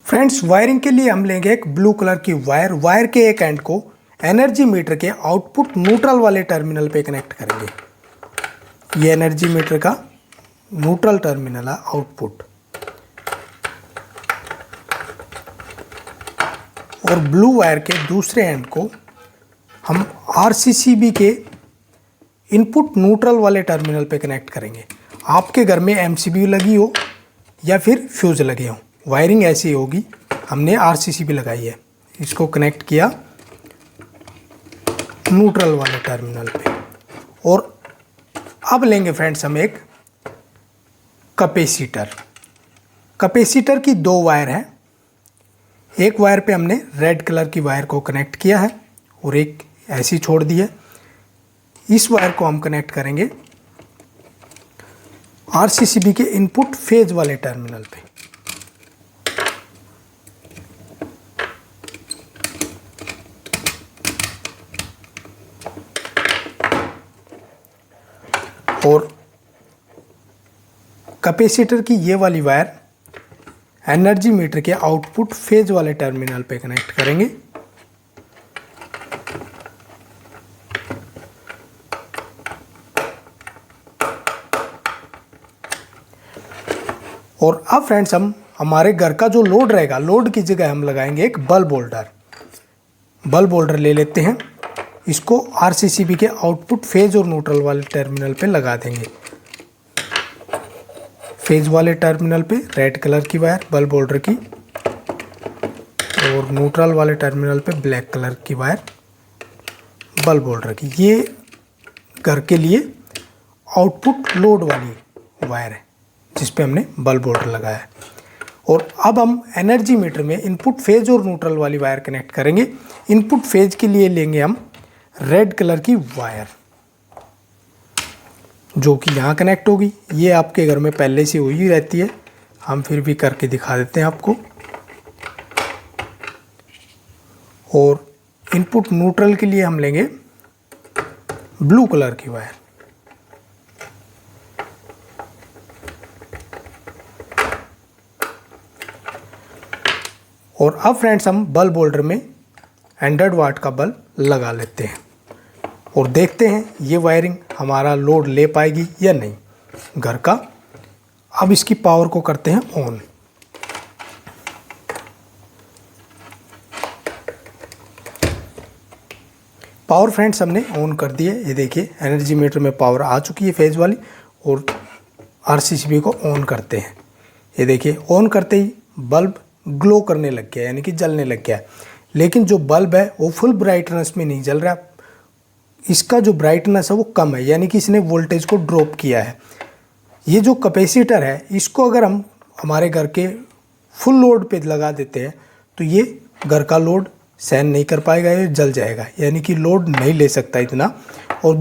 Friends, wiring के लिए हम लेंगे एक ब्लू कलर की वायर के एक एंड को एनर्जी मीटर के आउटपुट न्यूट्रल वाले टर्मिनल पे कनेक्ट करेंगे। ये एनर्जी मीटर का न्यूट्रल टर्मिनल है आउटपुट, और ब्लू वायर के दूसरे एंड को हम आरसीसीबी के इनपुट न्यूट्रल वाले टर्मिनल पे कनेक्ट करेंगे। आपके घर में एमसीबी लगी हो या फिर फ्यूज लगे हों, वायरिंग ऐसी होगी। हमने आरसीसीबी लगाई है, इसको कनेक्ट किया न्यूट्रल वाले टर्मिनल पे। और अब लेंगे फ्रेंड्स हम एक कैपेसिटर। कैपेसिटर की दो वायर है, एक वायर पे हमने रेड कलर की वायर को कनेक्ट किया है और एक ऐसी छोड़ दी है। इस वायर को हम कनेक्ट करेंगे आरसीसीबी के इनपुट फेज वाले टर्मिनल पे। और कैपेसिटर की ये वाली वायर एनर्जी मीटर के आउटपुट फेज वाले टर्मिनल पे कनेक्ट करेंगे। और अब फ्रेंड्स हम हमारे घर का जो लोड रहेगा, लोड की जगह हम लगाएंगे एक बल्ब होल्डर। बल्ब होल्डर ले लेते हैं, इसको आरसीसीबी के आउटपुट फेज और न्यूट्रल वाले टर्मिनल पे लगा देंगे। फेज वाले टर्मिनल पे रेड कलर की वायर बल्ब होल्डर की, और न्यूट्रल वाले टर्मिनल पे ब्लैक कलर की वायर बल्ब होल्डर की। ये घर के लिए आउटपुट लोड वाली वायर है जिस पे हमने बल्ब होल्डर लगाया है। और अब हम एनर्जी मीटर में इनपुट फेज और न्यूट्रल वाली वायर कनेक्ट करेंगे। इनपुट फेज के लिए लेंगे हम रेड कलर की वायर जो कि यहाँ कनेक्ट होगी। ये आपके घर में पहले से हुई रहती है, हम फिर भी करके दिखा देते हैं आपको। और इनपुट न्यूट्रल के लिए हम लेंगे ब्लू कलर की वायर। और अब फ्रेंड्स हम बल्ब होल्डर में 100 वाट का बल्ब लगा लेते हैं और देखते हैं ये वायरिंग हमारा लोड ले पाएगी या नहीं घर का। अब इसकी पावर को करते हैं ऑन। पावर फ्रेंड्स हमने ऑन कर दी है। ये देखिए एनर्जी मीटर में पावर आ चुकी है फेज वाली, और आरसीसीबी को ऑन करते हैं। ये देखिए ऑन करते ही बल्ब ग्लो करने लग गया, यानी कि जलने लग गया। लेकिन जो बल्ब है वो फुल ब्राइटनेस में नहीं जल रहा, इसका जो ब्राइटनेस है वो कम है, यानी कि इसने वोल्टेज को ड्रॉप किया है। ये जो कैपेसिटर है इसको अगर हम हमारे घर के फुल लोड पे लगा देते हैं तो ये घर का लोड सहन नहीं कर पाएगा, ये जल जाएगा, यानी कि लोड नहीं ले सकता इतना। और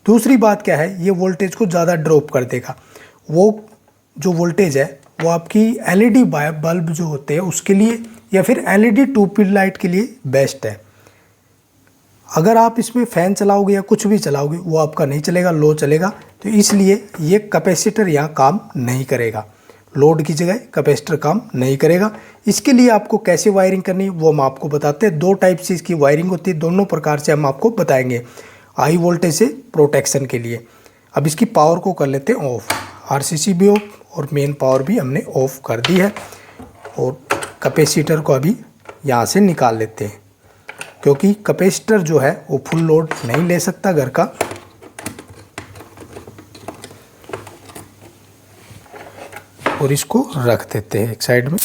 दूसरी बात क्या है, ये वोल्टेज को ज़्यादा ड्रॉप कर देगा। वो जो वोल्टेज है वो आपकी एलईडी बल्ब जो होते हैं उसके लिए या फिर एलईडी ट्यूब लाइट के लिए बेस्ट है। अगर आप इसमें फ़ैन चलाओगे या कुछ भी चलाओगे वो आपका नहीं चलेगा, लो चलेगा। तो इसलिए ये कैपेसिटर यहाँ काम नहीं करेगा, लोड की जगह कैपेसिटर काम नहीं करेगा। इसके लिए आपको कैसे वायरिंग करनी है वो हम आपको बताते हैं। दो टाइप से इसकी वायरिंग होती है, दोनों प्रकार से हम आपको बताएंगे हाई वोल्टेज से प्रोटेक्शन के लिए। अब इसकी पावर को कर लेते हैं ऑफ। आरसीसीबी ऑफ और मेन पावर भी हमने ऑफ कर दी है। और कैपेसिटर को अभी यहाँ से निकाल लेते हैं, क्योंकि कैपेसिटर जो है वो फुल लोड नहीं ले सकता घर का। और इसको रख देते हैं एक साइड में।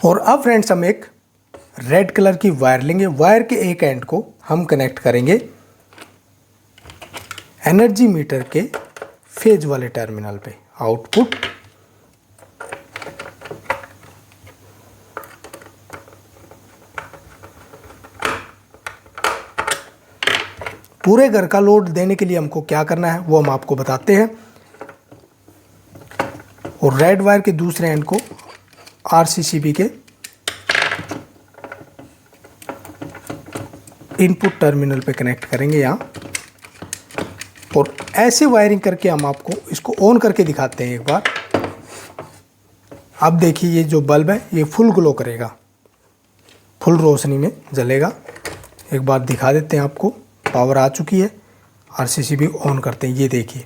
और अब फ्रेंड्स हम एक रेड कलर की वायर लेंगे। वायर के एक एंड को हम कनेक्ट करेंगे एनर्जी मीटर के फेज वाले टर्मिनल पे आउटपुट। पूरे घर का लोड देने के लिए हमको क्या करना है वो हम आपको बताते हैं। और रेड वायर के दूसरे एंड को आरसीसीबी के इनपुट टर्मिनल पे कनेक्ट करेंगे यहाँ। और ऐसे वायरिंग करके हम आपको इसको ऑन करके दिखाते हैं एक बार। अब देखिए ये जो बल्ब है ये फुल ग्लो करेगा, फुल रोशनी में जलेगा। एक बार दिखा देते हैं आपको। पावर आ चुकी है, आरसीसी भी ऑन करते हैं। ये देखिए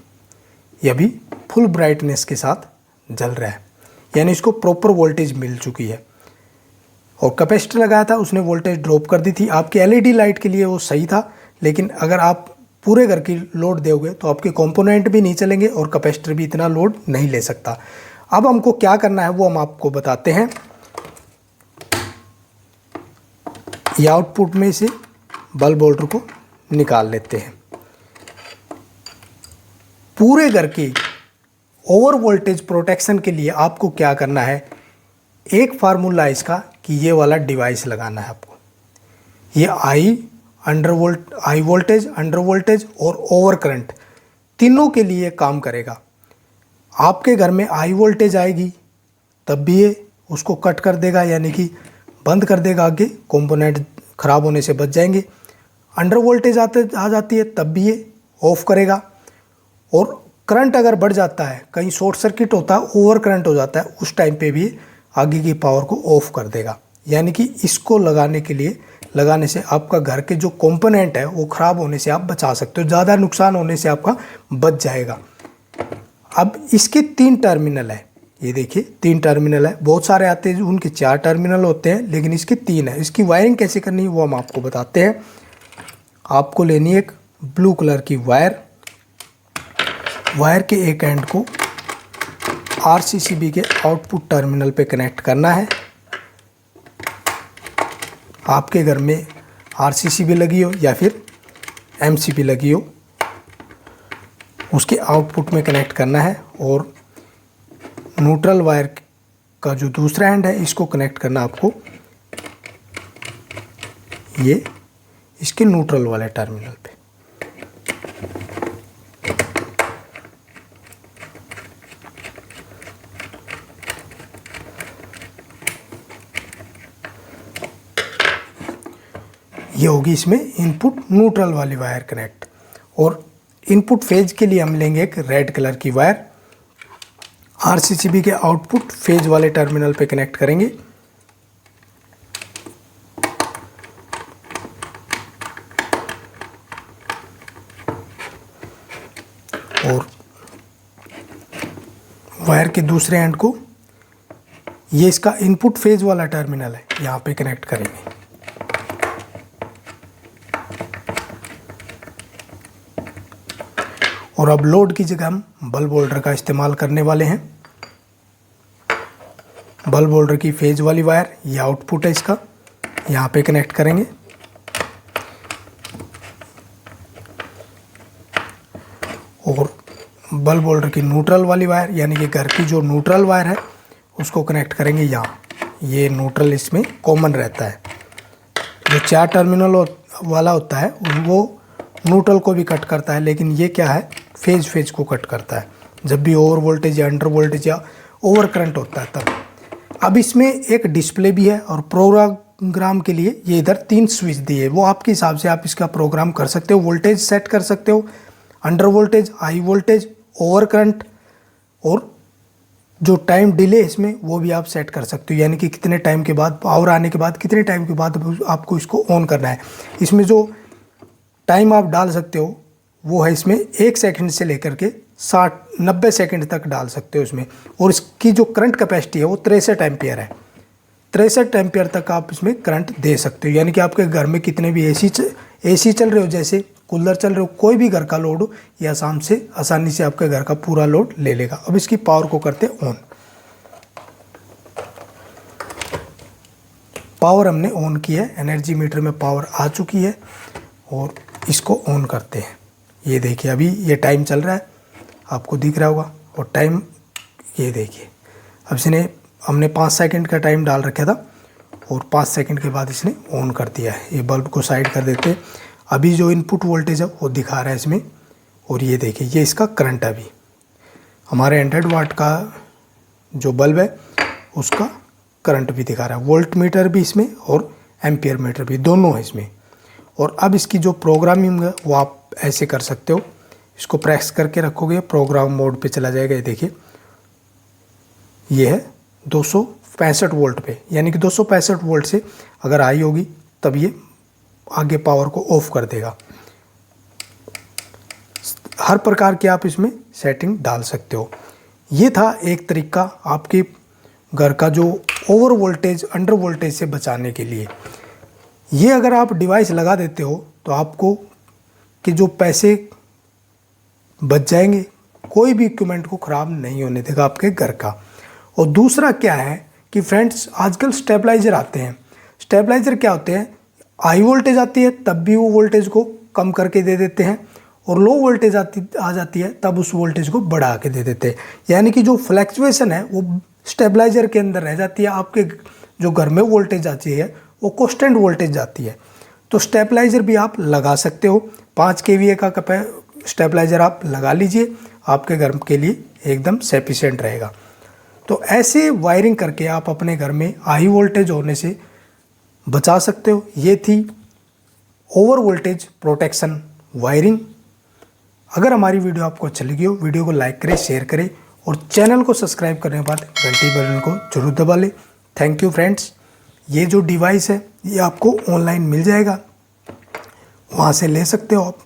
ये अभी फुल ब्राइटनेस के साथ जल रहा है, यानी इसको प्रॉपर वोल्टेज मिल चुकी है। और कैपेसिटर लगाया था उसने वोल्टेज ड्रॉप कर दी थी। आपकी एलईडी लाइट के लिए वो सही था, लेकिन अगर आप पूरे घर की लोड दोगे तो आपके कंपोनेंट भी नहीं चलेंगे और कैपेसिटर भी इतना लोड नहीं ले सकता। अब हमको क्या करना है वो हम आपको बताते हैं। ये आउटपुट में से बल्ब होल्डर को निकाल लेते हैं। पूरे घर की ओवर वोल्टेज प्रोटेक्शन के लिए आपको क्या करना है, एक फार्मूला है इसका कि ये वाला डिवाइस लगाना है आपको। ये हाई वोल्टेज, अंडर वोल्टेज और ओवर करंट तीनों के लिए काम करेगा। आपके घर में हाई वोल्टेज आएगी तब भी ये उसको कट कर देगा, यानी कि बंद कर देगा, आगे कंपोनेंट ख़राब होने से बच जाएंगे। अंडर वोल्टेज आ जाती है तब भी ये ऑफ करेगा। और करंट अगर बढ़ जाता है, कहीं शॉर्ट सर्किट होता है, ओवर करंट हो जाता है, उस टाइम पे भी आगे की पावर को ऑफ कर देगा। यानी कि इसको लगाने से आपका घर के जो कंपोनेंट है वो ख़राब होने से आप बचा सकते हो, ज़्यादा नुकसान होने से आपका बच जाएगा। अब इसके 3 टर्मिनल है, ये देखिए 3 टर्मिनल है। बहुत सारे आते हैं उनके 4 टर्मिनल होते हैं, लेकिन इसके 3 है। इसकी वायरिंग कैसे करनी है वो हम आपको बताते हैं। आपको लेनी है एक ब्लू कलर की वायर के एक एंड को आरसीसीबी के आउटपुट टर्मिनल पे कनेक्ट करना है। आपके घर में आरसीसीबी लगी हो या फिर एमसीबी लगी हो, उसके आउटपुट में कनेक्ट करना है। और न्यूट्रल वायर का जो दूसरा एंड है इसको कनेक्ट करना आपको ये इसके न्यूट्रल वाले टर्मिनल पे। ये होगी इसमें इनपुट न्यूट्रल वाली वायर कनेक्ट। और इनपुट फेज के लिए हम लेंगे एक रेड कलर की वायर, आरसीसीबी के आउटपुट फेज वाले टर्मिनल पे कनेक्ट करेंगे। और वायर के दूसरे एंड को, ये इसका इनपुट फेज वाला टर्मिनल है, यहाँ पे कनेक्ट करेंगे। और अब लोड की जगह हम बल्ब होल्डर का इस्तेमाल करने वाले हैं। बल्ब होल्डर की फेज वाली वायर, ये आउटपुट है इसका, यहाँ पे कनेक्ट करेंगे। और बल्ब होल्डर की न्यूट्रल वाली वायर, यानी कि घर की जो न्यूट्रल वायर है उसको कनेक्ट करेंगे यहाँ। ये न्यूट्रल इसमें कॉमन रहता है। जो 4 टर्मिनल वाला होता है वो न्यूट्रल को भी कट करता है, लेकिन ये क्या है, फेज को कट करता है जब भी ओवर वोल्टेज या अंडर वोल्टेज या ओवर करंट होता है तब। अब इसमें एक डिस्प्ले भी है और प्रोग्राम के लिए ये इधर 3 स्विच दिए है। वो आपके हिसाब से आप इसका प्रोग्राम कर सकते हो। वोल्टेज सेट कर सकते हो, under voltage, high voltage, over current, और जो टाइम डिले इसमें वो भी आप सेट कर सकते हो, यानी कि कितने टाइम के बाद, पावर आने के बाद कितने टाइम के बाद आपको इसको ऑन करना है। इसमें जो टाइम आप डाल सकते हो वो है इसमें 1 सेकंड से लेकर के 60-90 सेकंड तक डाल सकते हो इसमें। और इसकी जो करंट कैपेसिटी है वो 63 एम्पियर है। 63 एम्पियर तक आप इसमें करंट दे सकते हो, यानी कि आपके घर में कितने भी एसी चल रहे हो, जैसे कूलर चल रहे हो, कोई भी घर का लोड हो, ये आसानी से आपके घर का पूरा लोड ले लेगा। अब इसकी पावर को करते ऑन। पावर हमने ऑन की है, एनर्जी मीटर में पावर आ चुकी है और इसको ऑन करते हैं। ये देखिए अभी ये टाइम चल रहा है, आपको दिख रहा होगा। और टाइम ये देखिए, अब इसने हमने 5 सेकंड का टाइम डाल रखा था और 5 सेकंड के बाद इसने ऑन कर दिया है। ये बल्ब को साइड कर देते हैं। अभी जो इनपुट वोल्टेज है वो दिखा रहा है इसमें। और ये देखिए ये इसका करंट, अभी हमारे 100 वाट का जो बल्ब है उसका करंट भी दिखा रहा है। वोल्ट मीटर भी इसमें और एम्पियर मीटर भी, दोनों है इसमें। और अब इसकी जो प्रोग्रामिंग है वो आप ऐसे कर सकते हो। इसको प्रेस करके रखोगे प्रोग्राम मोड पे चला जाएगा। ये देखिए ये है 265 वोल्ट पे, यानी कि 265 वोल्ट से अगर हाई होगी तब ये आगे पावर को ऑफ कर देगा। हर प्रकार की आप इसमें सेटिंग डाल सकते हो। ये था एक तरीका आपके घर का जो ओवर वोल्टेज अंडर वोल्टेज से बचाने के लिए। ये अगर आप डिवाइस लगा देते हो तो आपको कि जो पैसे बच जाएंगे, कोई भी इक्विपमेंट को ख़राब नहीं होने देगा आपके घर का। और दूसरा क्या है कि फ्रेंड्स आजकल स्टेबलाइज़र आते हैं। स्टेबलाइज़र क्या होते हैं, हाई वोल्टेज आती है तब भी वो वोल्टेज को कम करके दे देते हैं, और लो वोल्टेज आ जाती है तब उस वोल्टेज को बढ़ा के दे देते हैं। यानी कि जो फ्लैक्चुएशन है वो स्टेबलाइज़र के अंदर रह जाती है, आपके जो घर में वोल्टेज आती है वो कांस्टेंट वोल्टेज जाती है। तो स्टेबलाइज़र भी आप लगा सकते हो। 5 kVA का स्टेबलाइज़र आप लगा लीजिए, आपके घर के लिए एकदम सफिशिएंट रहेगा। तो ऐसे वायरिंग करके आप अपने घर में हाई वोल्टेज होने से बचा सकते हो। ये थी ओवर वोल्टेज प्रोटेक्शन वायरिंग। अगर हमारी वीडियो आपको अच्छी लगी हो, वीडियो को लाइक करें, शेयर करें और चैनल को सब्सक्राइब करने के बाद घंटी बटन को जरूर दबा लें। Thank you friends. ये जो डिवाइस है ये आपको ऑनलाइन मिल जाएगा, वहाँ से ले सकते हो आप।